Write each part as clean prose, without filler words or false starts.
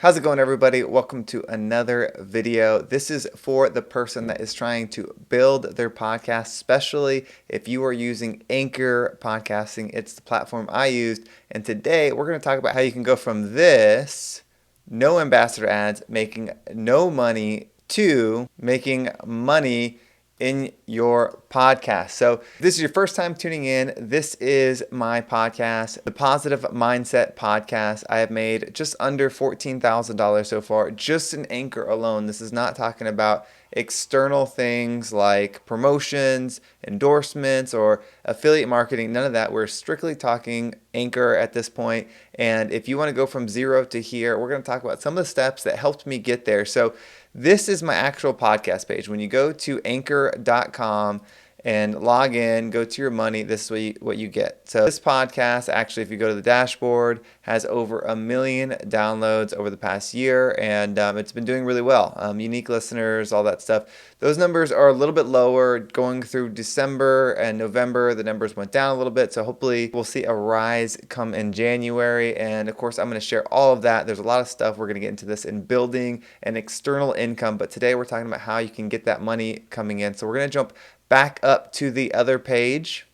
How's it going, everybody? Welcome to another video. This is for the person that is trying to build their podcast, especially if you are using Anchor podcasting. It's the platform I used. And today we're going to talk about how you can go from this, no ambassador ads, making no money, to making money in your podcast. So if this is your first time tuning in, this is my podcast, the Positive Mindset Podcast. I have made just under $14,000 so far, just in Anchor alone. This is not talking about external things like promotions, endorsements, or affiliate marketing. None of that. We're strictly talking Anchor at this point. And if you want to go from zero to here, we're going to talk about some of the steps that helped me get there. So this is my actual podcast page. When you go to anchor.com and log in, go to your money, this is what you get. So this podcast, actually, if you go to the dashboard, has over 1 million downloads over the past year, and it's been doing really well. Unique listeners, all that stuff. Those numbers are a little bit lower. Going through December and November, the numbers went down a little bit, so hopefully we'll see a rise come in January. And of course, I'm going to share all of that. There's a lot of stuff. We're going to get into this in building an external income, but today we're talking about how you can get that money coming in. So we're going to jump back up to the other page.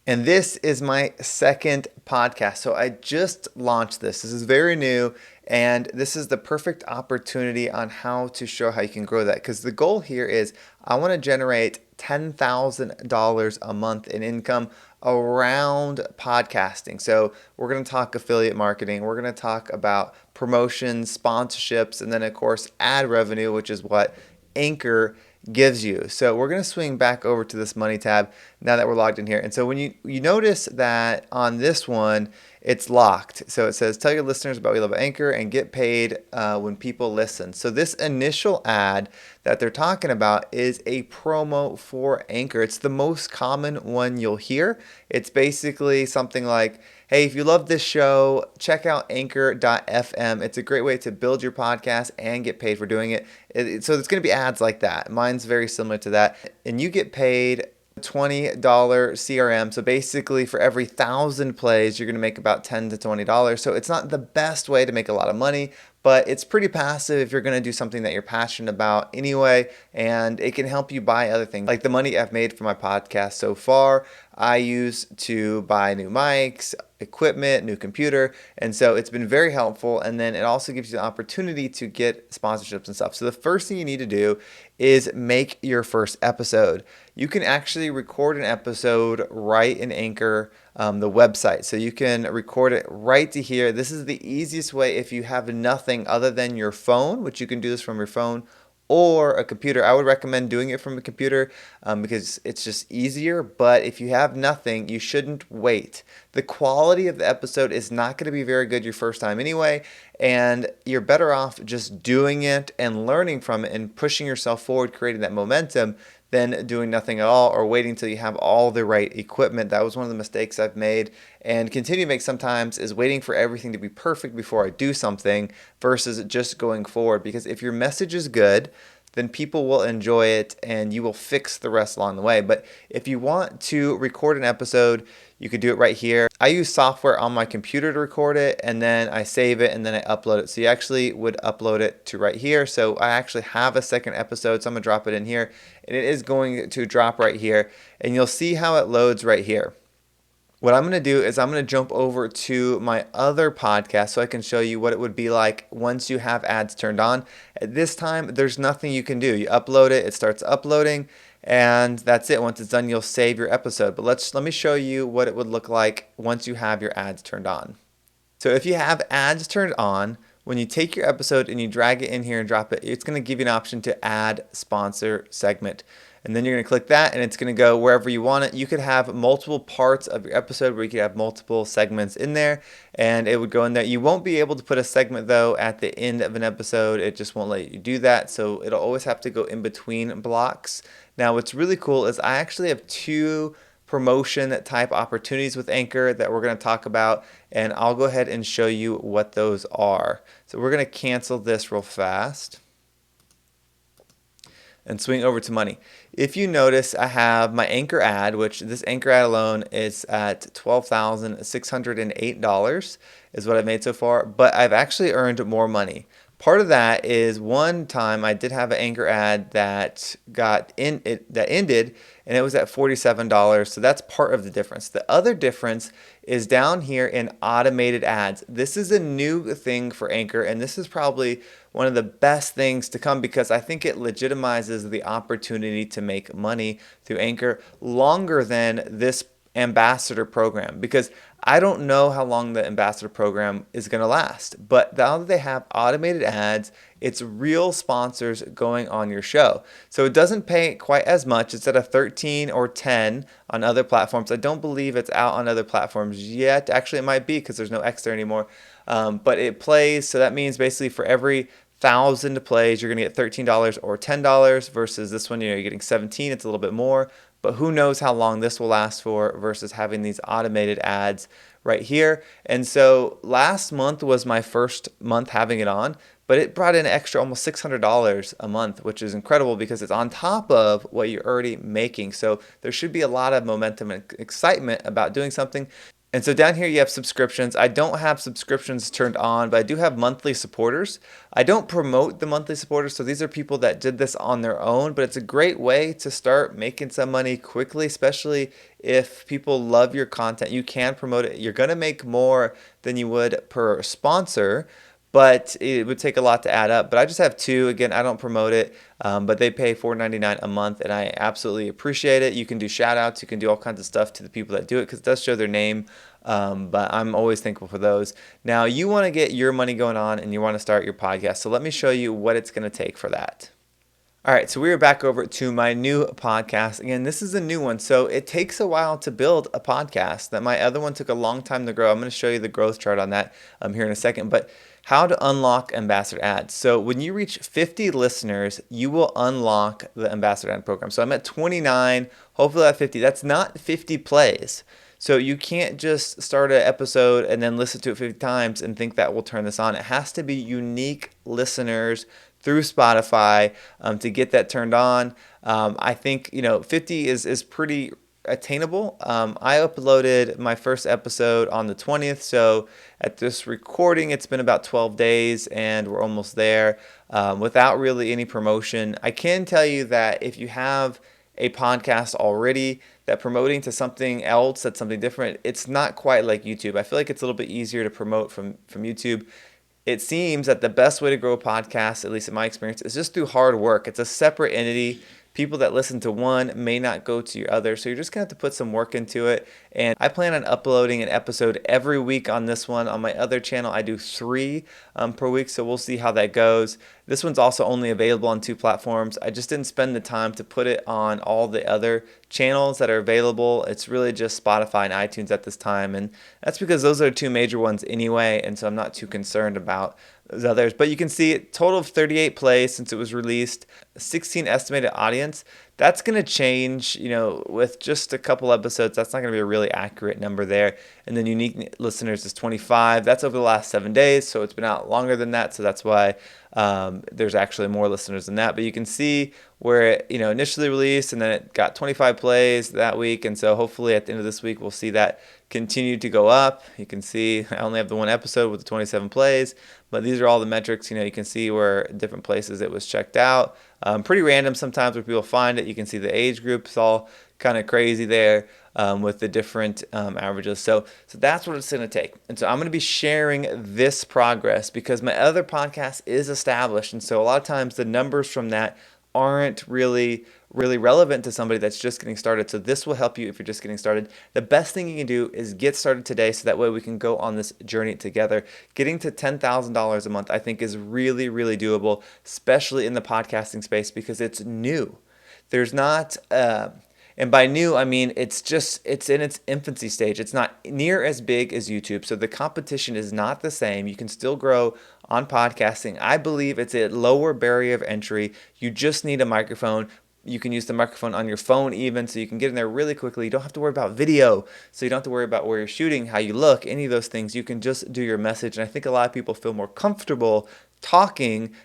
And this is my second podcast. So I just launched this. This is very new, and this is the perfect opportunity on how to show how you can grow that. Because the goal here is I want to generate $10,000 a month in income around podcasting. So we're going to talk affiliate marketing. We're going to talk about promotions, sponsorships, and then of course ad revenue, which is what Anchor gives you. So we're going to swing back over to this money tab now that we're logged in here. And so when you notice that on this one, it's locked. So it says, tell your listeners about what you love Anchor and get paid when people listen. So this initial ad that they're talking about is a promo for Anchor. It's the most common one you'll hear. It's basically something like, hey, if you love this show, check out anchor.fm. It's a great way to build your podcast and get paid for doing it. So it's going to be ads like that. Mine's very similar to that. And you get paid $20 CRM. So basically for every 1,000 plays, you're going to make about $10 to $20. So it's not the best way to make a lot of money, but it's pretty passive if you're going to do something that you're passionate about anyway, and it can help you buy other things. Like the money I've made for my podcast so far, I use to buy new mics, equipment, new computer, and so it's been very helpful. And then it also gives you the opportunity to get sponsorships and stuff. So the first thing you need to do is make your first episode. You can actually record an episode right in Anchor, the website. So you can record it right to here. This is the easiest way if you have nothing other than your phone, which you can do this from your phone, or a computer. I would recommend doing it from a computer because it's just easier. But if you have nothing, you shouldn't wait. The quality of the episode is not going to be very good your first time anyway, and you're better off just doing it and learning from it and pushing yourself forward, creating that momentum, than doing nothing at all or waiting until you have all the right equipment. That was one of the mistakes I've made and continue to make sometimes, is waiting for everything to be perfect before I do something versus just going forward. Because if your message is good, then people will enjoy it and you will fix the rest along the way. But if you want to record an episode, you could do it right here. I use software on my computer to record it, and then I save it, and then I upload it. So you actually would upload it to right here. So I actually have a second episode, so I'm gonna drop it in here, and it is going to drop right here, and you'll see how it loads right here. What I'm going to do is I'm going to jump over to my other podcast so I can show you what it would be like once you have ads turned on. At this time, there's nothing you can do. You upload it, it starts uploading, and that's it. Once it's done, you'll save your episode. But let me show you what it would look like once you have your ads turned on. So if you have ads turned on, when you take your episode and you drag it in here and drop it, it's going to give you an option to add sponsor segment. And then you're going to click that, and it's going to go wherever you want it. You could have multiple parts of your episode where you could have multiple segments in there, and it would go in there. You won't be able to put a segment, though, at the end of an episode. It just won't let you do that, so it'll always have to go in between blocks. Now, what's really cool is I actually have two promotion type opportunities with Anchor that we're going to talk about, and I'll go ahead and show you what those are. So we're going to cancel this real fast and swing over to money. If you notice, I have my Anchor ad, which this Anchor ad alone is at $12,608. is what I've made so far, but I've actually earned more money. Part of that is one time I did have an Anchor ad that ended, and it was at $47. So that's part of the difference. The other difference is down here in automated ads. This is a new thing for Anchor, and this is probably one of the best things to come because I think it legitimizes the opportunity to make money through Anchor longer than this ambassador program, because I don't know how long the ambassador program is going to last. But now that they have automated ads, it's real sponsors going on your show. So it doesn't pay quite as much. It's at a 13 or 10 on other platforms. I don't believe it's out on other platforms yet. Actually, it might be because there's no X there anymore. But it plays. So that means basically for every 1,000 plays, you're going to get $13 or $10 versus this one, you're getting 17. It's a little bit more. But who knows how long this will last for versus having these automated ads right here. And so last month was my first month having it on, but it brought in an extra almost $600 a month, which is incredible because it's on top of what you're already making. So there should be a lot of momentum and excitement about doing something. And so down here you have subscriptions. I don't have subscriptions turned on, but I do have monthly supporters. I don't promote the monthly supporters, so these are people that did this on their own, but it's a great way to start making some money quickly, especially if people love your content. You can promote it. You're going to make more than you would per sponsor, but it would take a lot to add up. But I just have two. Again, I don't promote it, but they pay $4.99 a month, and I absolutely appreciate it. You can do shout outs. You can do all kinds of stuff to the people that do it because it does show their name, but I'm always thankful for those. Now, you want to get your money going on, and you want to start your podcast. So let me show you what it's going to take for that. All right, so we are back over to my new podcast. Again, this is a new one, so it takes a while to build a podcast. That my other one took a long time to grow. I'm going to show you the growth chart on that here in a second. But how to unlock ambassador ads. So when you reach 50 listeners, you will unlock the ambassador ad program. So I'm at 29, hopefully at 50. That's not 50 plays. So you can't just start an episode and then listen to it 50 times and think that will turn this on. It has to be unique listeners through Spotify to get that turned on. I think 50 is pretty attainable. I uploaded my first episode on the 20th, so at this recording it's been about 12 days and we're almost there without really any promotion. I can tell you that if you have a podcast already, that promoting to something else that's something different, it's not quite like YouTube. I feel like it's a little bit easier to promote from YouTube. It seems that the best way to grow a podcast, at least in my experience, is just through hard work. It's a separate entity. People that listen to one may not go to your other, so you're just going to have to put some work into it. And I plan on uploading an episode every week on this one. On my other channel, I do 3 per week, so we'll see how that goes. This one's also only available on 2 platforms. I just didn't spend the time to put it on all the other channels that are available. It's really just Spotify and iTunes at this time, and that's because those are 2 major ones anyway, and so I'm not too concerned about those others. But you can see a total of 38 plays since it was released, 16 estimated audience. That's going to change, with just a couple episodes. That's not going to be a really accurate number there. And then unique listeners is 25. That's over the last 7 days, so it's been out longer than that. So that's why there's actually more listeners than that. But you can see where it initially released, and then it got 25 plays that week. And so hopefully at the end of this week, we'll see that continue to go up. You can see I only have the 1 episode with the 27 plays, but these are all the metrics. You can see where different places it was checked out. Pretty random sometimes where people find it. You can see the age groups all kind of crazy there with the different averages. So that's what it's going to take. And so I'm going to be sharing this progress because my other podcast is established. And so a lot of times the numbers from that aren't really relevant to somebody that's just getting started. So this will help you if you're just getting started. The best thing you can do is get started today so that way we can go on this journey together. Getting to $10,000 a month I think is really doable, especially in the podcasting space because it's new. There's not and by new, I mean it's in its infancy stage. It's not near as big as YouTube. So the competition is not the same. You can still grow on podcasting. I believe it's a lower barrier of entry. You just need a microphone. You can use the microphone on your phone even, so you can get in there really quickly. You don't have to worry about video, so you don't have to worry about where you're shooting, how you look, any of those things. You can just do your message, and I think a lot of people feel more comfortable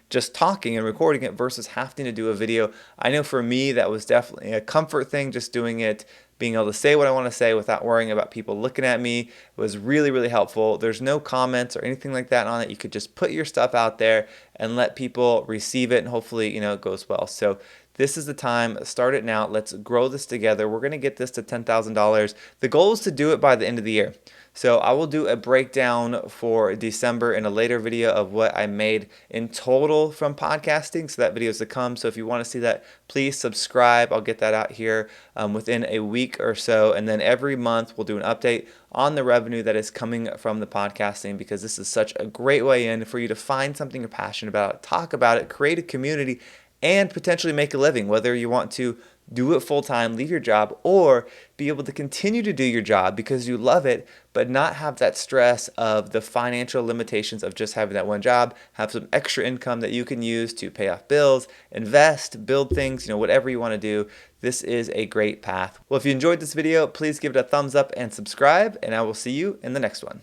just talking and recording it versus having to do a video. I know for me that was definitely a comfort thing, just doing it being able to say what I want to say without worrying about people looking at me was really, really helpful. There's no comments or anything like that on it. You could just put your stuff out there and let people receive it, and hopefully, it goes well. So this is the time. Start it now. Let's grow this together. We're going to get this to $10,000. The goal is to do it by the end of the year. So I will do a breakdown for December in a later video of what I made in total from podcasting. So that video is to come. So if you want to see that, please subscribe. I'll get that out here within a week or so. And then every month we'll do an update on the revenue that is coming from the podcasting, because this is such a great way in for you to find something you're passionate about, talk about it, create a community, and potentially make a living, whether you want to do it full time, leave your job, or be able to continue to do your job because you love it, but not have that stress of the financial limitations of just having that one job. Have some extra income that you can use to pay off bills, invest, build things, whatever you want to do. This is a great path. Well, if you enjoyed this video, please give it a thumbs up and subscribe, and I will see you in the next one.